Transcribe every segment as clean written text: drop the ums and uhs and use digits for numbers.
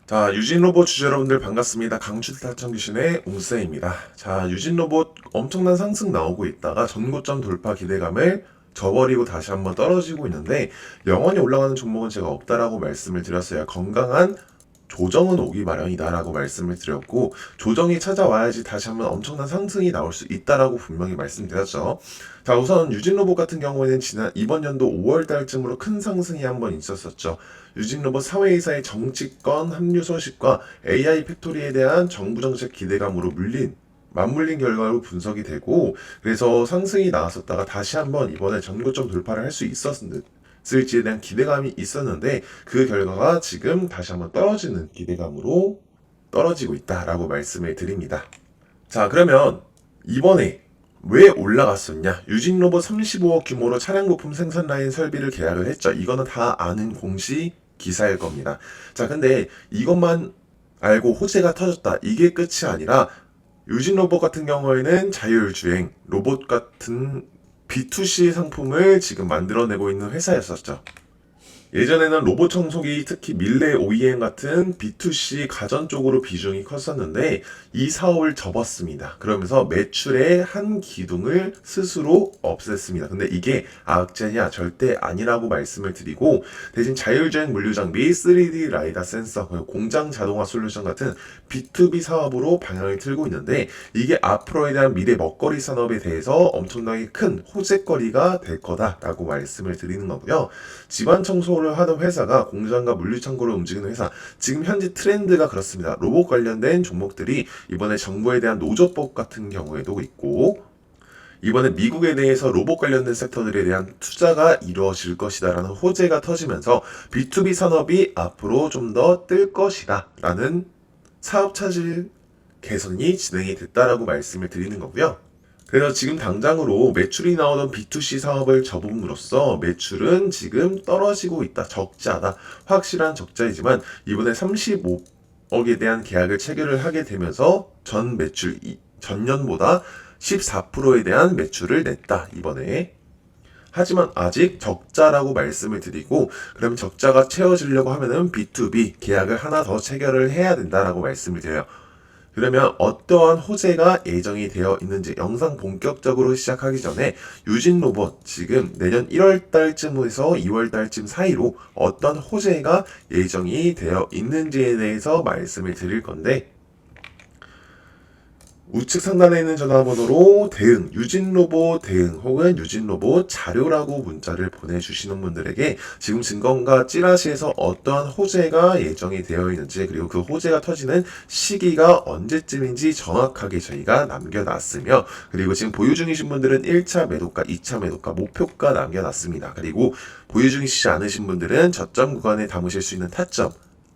자, 유진로봇 주주 여러분들 반갑습니다. 강추타청귀신의 웅쌤입니다. 자, 유진로봇 엄청난 상승 나오고 있다가 전고점 돌파 기대감을 저버리고 다시 한번 떨어지고 있는데 영원히 올라가는 종목은 제가 없다라고 말씀을 드렸어요. 건강한 조정은 오기 마련이다라고 말씀을 드렸고, 조정이 찾아와야지 다시 한번 엄청난 상승이 나올 수 있다라고 분명히 말씀드렸죠. 자, 우선 유진로봇 같은 경우에는 이번 연도 5월 달쯤으로 큰 상승이 한번 있었었죠. 유진로봇 사회이사의 정치권 합류 소식과 AI 팩토리에 대한 정부 정책 기대감으로 맞물린 결과로 분석이 되고, 그래서 상승이 나왔었다가 다시 한번 이번에 전고점 돌파를 할 수 있었을지에 대한 기대감이 있었는데, 그 결과가 지금 다시 한번 떨어지는 기대감으로 떨어지고 있다라고 말씀을 드립니다. 자, 그러면 이번에 왜 올라갔었냐? 유진로봇 35억 규모로 차량 부품 생산 라인 설비를 계약을 했죠. 이거는 다 아는 공시 기사일 겁니다. 자, 근데 이것만 알고 호재가 터졌다, 이게 끝이 아니라 유진로봇 같은 경우에는 자율주행 로봇 같은 B2C 상품을 지금 만들어내고 있는 회사였었죠. 예전에는 로봇 청소기, 특히 밀레 OEM 같은 B2C 가전 쪽으로 비중이 컸었는데 이 사업을 접었습니다. 그러면서 매출의 한 기둥을 스스로 없앴습니다. 근데 이게 악재냐? 절대 아니라고 말씀을 드리고, 대신 자율주행 물류장비, 3D 라이다 센서, 공장 자동화 솔루션 같은 B2B 사업으로 방향을 틀고 있는데, 이게 앞으로에 대한 미래 먹거리 산업에 대해서 엄청나게 큰 호재거리가 될 거다라고 말씀을 드리는 거고요. 집안 청소를 하던 회사가 공장과 물류 창고를 움직이는 회사, 지금 현재 트렌드가 그렇습니다. 로봇 관련된 종목들이 이번에 정부에 대한 노조법 같은 경우에도 있고, 이번에 미국에 대해서 로봇 관련된 섹터들에 대한 투자가 이루어질 것이다라는 호재가 터지면서 B2B 산업이 앞으로 좀 더 뜰 것이다 라는 사업 차질 개선이 진행이 됐다라고 말씀을 드리는 거고요. 그래서 지금 당장으로 매출이 나오던 B2C 사업을 접음으로써 매출은 지금 떨어지고 있다. 적자다. 확실한 적자이지만 이번에 35억에 대한 계약을 체결을 하게 되면서 전년보다 14%에 대한 매출을 냈다, 이번에. 하지만 아직 적자라고 말씀을 드리고, 그럼 적자가 채워지려고 하면은 B2B 계약을 하나 더 체결을 해야 된다라고 말씀을 드려요. 그러면 어떠한 호재가 예정이 되어 있는지, 영상 본격적으로 시작하기 전에 유진로봇 지금 내년 1월 달쯤에서 2월 달쯤 사이로 어떤 호재가 예정이 되어 있는지에 대해서 말씀을 드릴 건데, 우측 상단에 있는 전화번호로 대응, 유진로봇 대응 혹은 유진로봇 자료라고 문자를 보내주시는 분들에게 지금 증권가 찌라시에서 어떠한 호재가 예정이 되어 있는지, 그리고 그 호재가 터지는 시기가 언제쯤인지 정확하게 저희가 남겨놨으며, 그리고 지금 보유 중이신 분들은 1차 매도가, 2차 매도가, 목표가 남겨놨습니다. 그리고 보유 중이시지 않으신 분들은 저점 구간에 담으실 수 있는 타점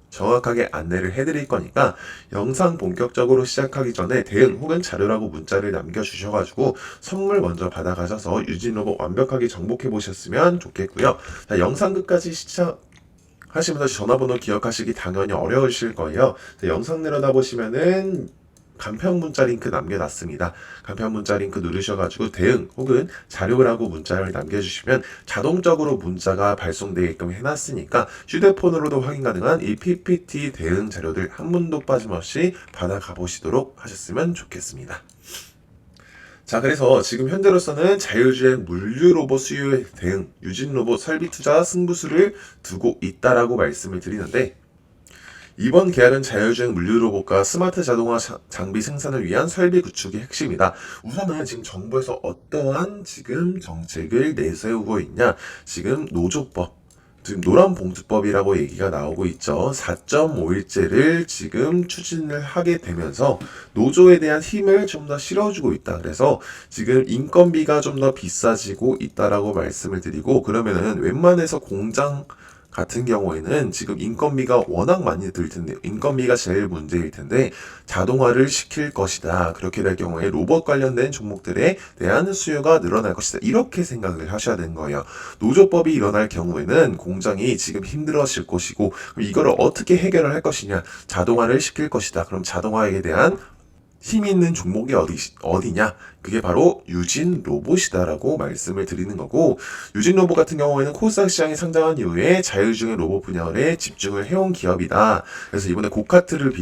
정확하게 안내를 해드릴 거니까, 영상 본격적으로 시작하기 전에 대응 혹은 자료라고 문자를 남겨주셔가지고 선물 먼저 받아가셔서 유진로봇 완벽하게 정복해 보셨으면 좋겠고요. 자, 영상 끝까지 시청하시면서 전화번호 기억하시기 당연히 어려우실 거예요. 자, 영상 내려다 보시면은 간편 문자 링크 남겨놨습니다. 간편 문자 링크 누르셔가지고 대응 혹은 자료라고 문자를 남겨주시면 자동적으로 문자가 발송되게끔 해놨으니까 휴대폰으로도 확인 가능한 이 PPT 대응 자료들 한 분도 빠짐없이 받아가 보시도록 하셨으면 좋겠습니다. 자, 그래서 지금 현재로서는 자율주행 물류 로봇 수요에 대응, 유진 로봇 설비 투자 승부수를 두고 있다라고 말씀을 드리는데, 이번 계약은 자율주행 물류 로봇과 스마트 자동화 장비 생산을 위한 설비 구축이 핵심이다. 우선은 지금 정부에서 어떠한 지금 정책을 내세우고 있냐? 지금 노조법, 지금 노란봉투법이라고 얘기가 나오고 있죠. 4.5일제를 지금 추진을 하게 되면서 노조에 대한 힘을 좀 더 실어주고 있다. 그래서 지금 인건비가 좀 더 비싸지고 있다라고 말씀을 드리고, 그러면은 웬만해서 공장 같은 경우에는 지금 인건비가 워낙 많이 들 텐데, 인건비가 제일 문제일 텐데 자동화를 시킬 것이다. 그렇게 될 경우에 로봇 관련된 종목들에 대한 수요가 늘어날 것이다. 이렇게 생각을 하셔야 되는 거예요. 노조법이 일어날 경우에는 공장이 지금 힘들어질 것이고, 이거를 어떻게 해결을 할 것이냐? 자동화를 시킬 것이다. 그럼 자동화에 대한 힘이 있는 종목이 어디냐? 그게 바로 유진 로봇이다라고 말씀을 드리는 거고, 유진 로봇 같은 경우에는 코스닥 시장이 상장한 이후에 자율주행 로봇 분야에 집중을 해온 기업이다. 그래서 이번에 고카트를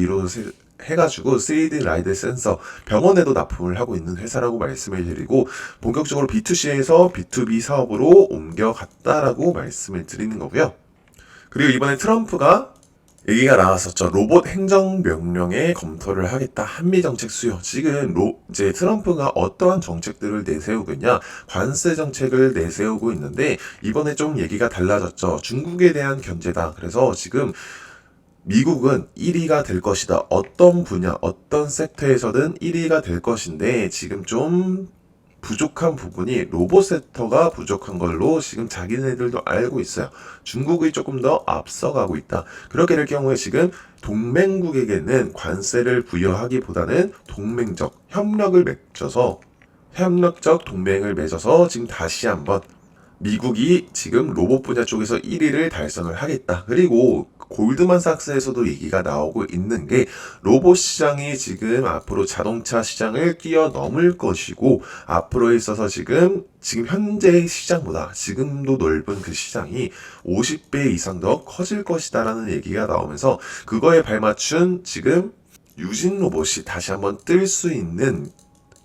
해가지고 3D 라이드 센서 병원에도 납품을 하고 있는 회사라고 말씀을 드리고, 본격적으로 B2C에서 B2B 사업으로 옮겨갔다라고 말씀을 드리는 거고요. 그리고 이번에 트럼프가 얘기가 나왔었죠. 로봇 행정명령에 검토를 하겠다. 한미정책 수요. 지금 이제 트럼프가 어떠한 정책들을 내세우겠냐. 관세 정책을 내세우고 있는데, 이번에 좀 얘기가 달라졌죠. 중국에 대한 견제다. 그래서 지금 미국은 1위가 될 것이다. 어떤 분야, 어떤 섹터에서든 1위가 될 것인데, 지금 좀 부족한 부분이 로봇 섹터가 부족한 걸로 지금 자기네들도 알고 있어요. 중국이 조금 더 앞서가고 있다. 그렇게 될 경우에 지금 동맹국에게는 관세를 부여하기보다는 협력적 동맹을 맺어서 지금 다시 한번 미국이 지금 로봇 분야 쪽에서 1위를 달성을 하겠다. 그리고 골드만삭스에서도 얘기가 나오고 있는 게, 로봇 시장이 지금 앞으로 자동차 시장을 뛰어넘을 것이고, 앞으로에 있어서 지금 현재의 시장보다 지금도 넓은 그 시장이 50배 이상 더 커질 것이다라는 얘기가 나오면서, 그거에 발맞춘 지금 유진 로봇이 다시 한번 뜰 수 있는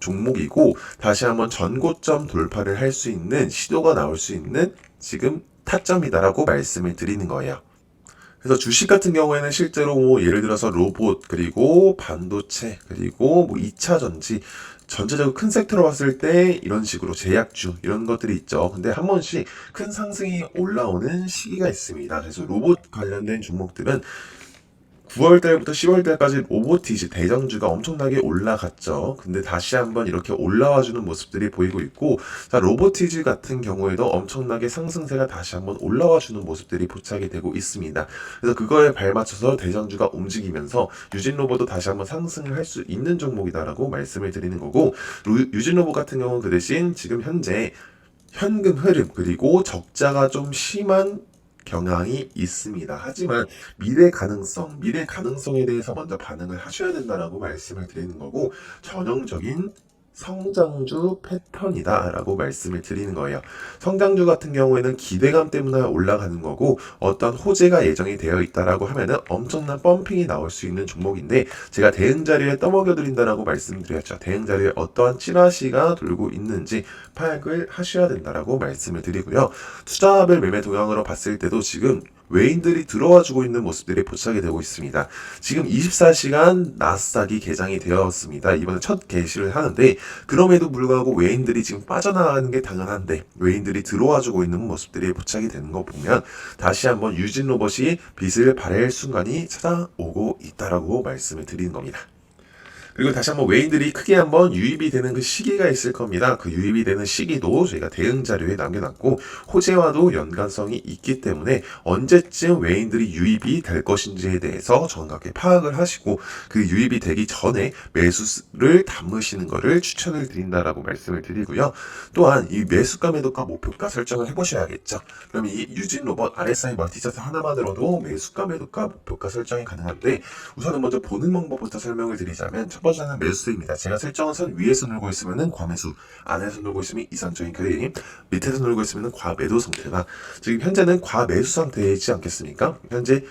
종목이고, 다시 한번 전고점 돌파를 할 수 있는 시도가 나올 수 있는 지금 타점이다라고 말씀을 드리는 거예요. 그래서 주식 같은 경우에는 실제로 예를 들어서 로봇, 그리고 반도체, 그리고 2차 전지, 전체적으로 큰 섹터로 봤을 때 이런 식으로 제약주 이런 것들이 있죠. 근데 한 번씩 큰 상승이 올라오는 시기가 있습니다. 그래서 로봇 관련된 종목들은 9월달부터 10월달까지 로보티지 대장주가 엄청나게 올라갔죠. 근데 다시 한번 이렇게 올라와주는 모습들이 보이고 있고, 자, 로보티지 같은 경우에도 엄청나게 상승세가 다시 한번 올라와주는 모습들이 포착이 되고 있습니다. 그래서 그거에 발맞춰서 대장주가 움직이면서 유진 로봇도 다시 한번 상승을 할 수 있는 종목이다라고 말씀을 드리는 거고, 유진 로봇 같은 경우는 그 대신 지금 현재 현금 흐름, 그리고 적자가 좀 심한 경향이 있습니다. 하지만 미래 가능성에 대해서 먼저 반응을 하셔야 된다라고 말씀을 드리는 거고, 전형적인 성장주 패턴이다라고 말씀을 드리는 거예요. 성장주 같은 경우에는 기대감 때문에 올라가는 거고, 어떤 호재가 예정이 되어 있다라고 하면은 엄청난 펌핑이 나올 수 있는 종목인데, 제가 대응 자료에 떠먹여 드린다라고 말씀드렸죠. 대응 자료에 어떠한 찌라시가 돌고 있는지 파악을 하셔야 된다라고 말씀을 드리고요. 투자별 매매 동향으로 봤을 때도 지금 외인들이 들어와 주고 있는 모습들이 포착이 되고 있습니다. 지금 24시간 나스닥이 개장이 되었습니다. 이번에 첫 개시를 하는데, 그럼에도 불구하고 외인들이 지금 빠져나가는 게 당연한데, 외인들이 들어와 주고 있는 모습들이 포착이 되는 거 보면, 다시 한번 유진 로봇이 빛을 발할 순간이 찾아오고 있다라고 말씀을 드리는 겁니다. 그리고 다시 한번 외인들이 크게 한번 유입이 되는 그 시기가 있을 겁니다. 그 유입이 되는 시기도 저희가 대응 자료에 남겨놨고, 호재와도 연관성이 있기 때문에 언제쯤 외인들이 유입이 될 것인지에 대해서 정확하게 파악을 하시고, 그 유입이 되기 전에 매수를 담으시는 것을 추천을 드린다라고 말씀을 드리고요. 또한 이 매수가 매도가 목표가 설정을 해보셔야겠죠. 그럼 이 유진 로봇 RSI 멀티차트 하나만으로도 매수가 매도가 목표가 설정이 가능한데, 우선은 먼저 보는 방법부터 설명을 드리자면, 첫 번째는 매수입니다. 제가 설정한 선 위에서 놀고 있으면 과매수, 안에서 놀고 있으면 이상적인 그림, 밑에서 놀고 있으면 과매도 상태다. 지금 현재는 과매수 상태이지 않겠습니까? 현재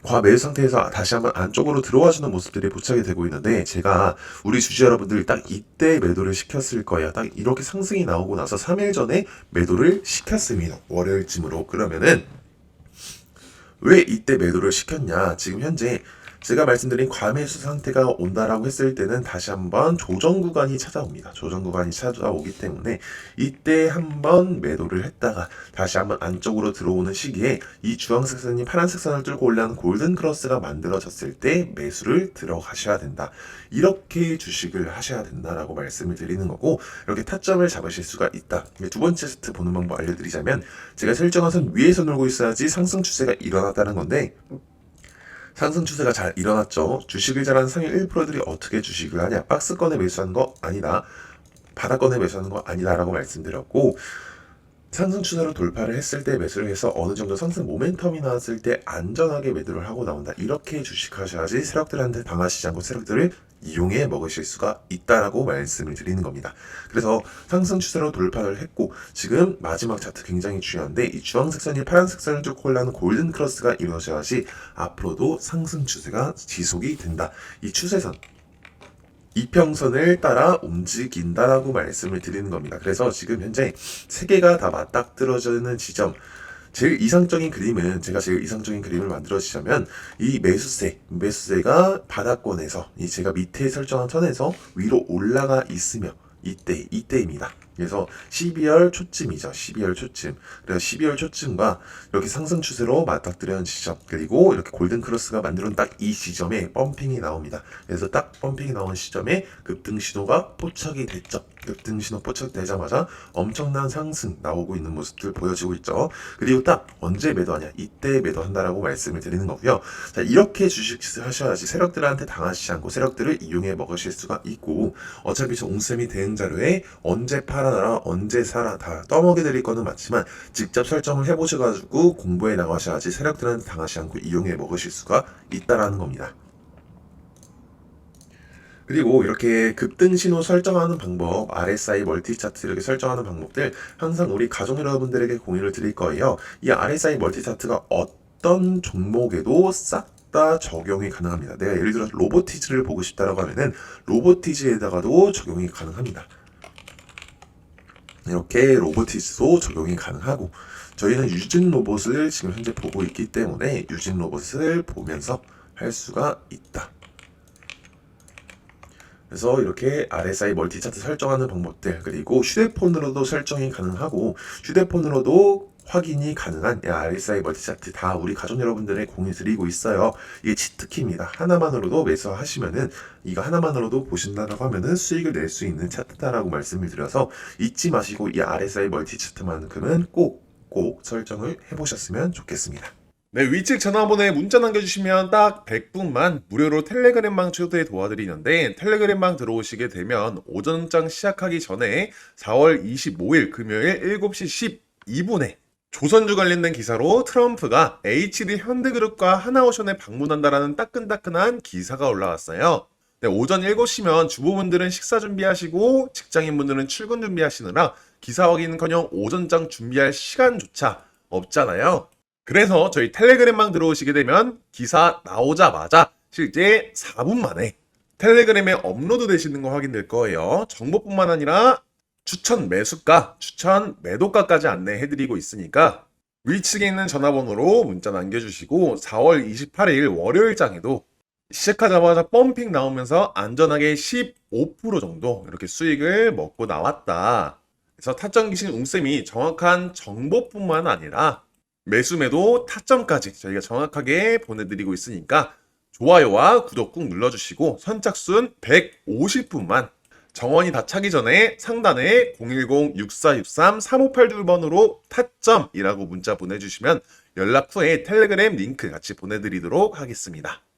과매수 상태에서 다시 한번 안쪽으로 들어와주는 모습들이 포착이 되고 있는데, 제가 우리 주주 여러분들 딱 이때 매도를 시켰을 거예요. 딱 이렇게 상승이 나오고 나서 3일 전에 매도를 시켰습니다. 월요일쯤으로. 그러면은 왜 이때 매도를 시켰냐? 지금 현재 제가 말씀드린 과매수 상태가 온다라고 했을 때는 다시 한번 조정 구간이 찾아옵니다. 조정 구간이 찾아오기 때문에 이때 한번 매도를 했다가 다시 한번 안쪽으로 들어오는 시기에 이 주황색 선이 파란색 선을 뚫고 올라오는 골든 크로스가 만들어졌을 때 매수를 들어가셔야 된다. 이렇게 주식을 하셔야 된다라고 말씀을 드리는 거고, 이렇게 타점을 잡으실 수가 있다. 두 번째 세트 보는 방법 알려드리자면, 제가 설정한 선 위에서 놀고 있어야지 상승 추세가 일어났다는 건데, 상승 추세가 잘 일어났죠. 주식을 잘하는 상위 1%들이 어떻게 주식을 하냐? 박스권에 매수하는 거 아니다. 바닥권에 매수하는 거 아니다라고 말씀드렸고, 상승 추세로 돌파를 했을 때 매수를 해서 어느 정도 상승 모멘텀이 나왔을 때 안전하게 매도를 하고 나온다. 이렇게 주식하셔야지 세력들한테 당하시지 않고 세력들을 이용해 먹으실 수가 있다라고 말씀을 드리는 겁니다. 그래서 상승 추세로 돌파를 했고 지금 마지막 차트 굉장히 중요한데 이 주황색 선이 파란색 선을 뚫고 올라가는 골든 크로스가 이루어져야지 앞으로도 상승 추세가 지속이 된다. 이 추세선 이평선을 따라 움직인다라고 말씀을 드리는 겁니다. 그래서 지금 현재 세 개가 다 맞닥뜨려지는 지점, 제일 이상적인 그림은 제가 제일 이상적인 그림을 만들어주자면 이 매수세가 바닥권에서 이 제가 밑에 설정한 선에서 위로 올라가 있으며 이때입니다. 그래서 12월 초쯤이죠. 12월 초쯤. 그래서 12월 초쯤과 이렇게 상승 추세로 맞닥뜨리는 지점, 그리고 이렇게 골든 크로스가 만들어낸 딱 이 지점에 펌핑이 나옵니다. 그래서 딱 펌핑이 나온 시점에 급등 신호가 포착이 됐죠. 급등 신호 포착되자마자 엄청난 상승 나오고 있는 모습들 보여지고 있죠. 그리고 딱 언제 매도하냐, 이때 매도한다라고 말씀을 드리는 거고요. 자, 이렇게 주식 하셔야지 세력들한테 당하시지 않고 세력들을 이용해 먹으실 수가 있고, 어차피 저 옹쌤이 대응 자료에 언제 팔아라 언제 사라 다 떠먹여 드릴 거는 맞지만 직접 설정을 해보셔가지고 공부해 나가셔야지 세력들한테 당하시지 않고 이용해 먹으실 수가 있다라는 겁니다. 그리고 이렇게 급등 신호 설정하는 방법, RSI 멀티 차트 이렇게 설정하는 방법들 항상 우리 가족 여러분들에게 공유를 드릴 거예요. 이 RSI 멀티 차트가 어떤 종목에도 싹 다 적용이 가능합니다. 내가 예를 들어서 로보티즈를 보고 싶다라고 하면은 로보티즈에다가도 적용이 가능합니다. 이렇게 로보티즈도 적용이 가능하고, 저희는 유진 로봇을 지금 현재 보고 있기 때문에 유진 로봇을 보면서 할 수가 있다. 그래서 이렇게 RSI 멀티 차트 설정하는 방법들, 그리고 휴대폰으로도 설정이 가능하고 휴대폰으로도 확인이 가능한 RSI 멀티 차트 다 우리 가족 여러분들의 공유 드리고 있어요. 이게 치트키입니다. 하나만으로도 매수하시면은 이거 하나만으로도 보신다라고 하면은 수익을 낼 수 있는 차트다라고 말씀을 드려서 잊지 마시고 이 RSI 멀티 차트만큼은 꼭 설정을 해보셨으면 좋겠습니다. 네, 위측 전화번호에 문자 남겨주시면 딱 100분만 무료로 텔레그램방 초대 도와드리는데, 텔레그램방 들어오시게 되면 오전장 시작하기 전에 4월 25일 금요일 7시 12분에 조선주 관련된 기사로 트럼프가 HD 현대그룹과 하나오션에 방문한다라는 따끈따끈한 기사가 올라왔어요. 네, 오전 7시면 주부분들은 식사 준비하시고 직장인분들은 출근 준비하시느라 기사 확인은커녕 오전장 준비할 시간조차 없잖아요. 그래서 저희 텔레그램방 들어오시게 되면 기사 나오자마자 실제 4분 만에 텔레그램에 업로드 되시는 거 확인될 거예요. 정보뿐만 아니라 추천 매수가, 추천 매도가까지 안내해드리고 있으니까 위측에 있는 전화번호로 문자 남겨주시고 4월 28일 월요일장에도 시작하자마자 펌핑 나오면서 안전하게 15% 정도 이렇게 수익을 먹고 나왔다. 그래서 타점 기신 웅쌤이 정확한 정보뿐만 아니라 매수매도 타점까지 저희가 정확하게 보내드리고 있으니까 좋아요와 구독 꾹 눌러주시고 선착순 150분만 정원이 다 차기 전에 상단에 010-6463-3582번으로 타점이라고 문자 보내주시면 연락 후에 텔레그램 링크 같이 보내드리도록 하겠습니다.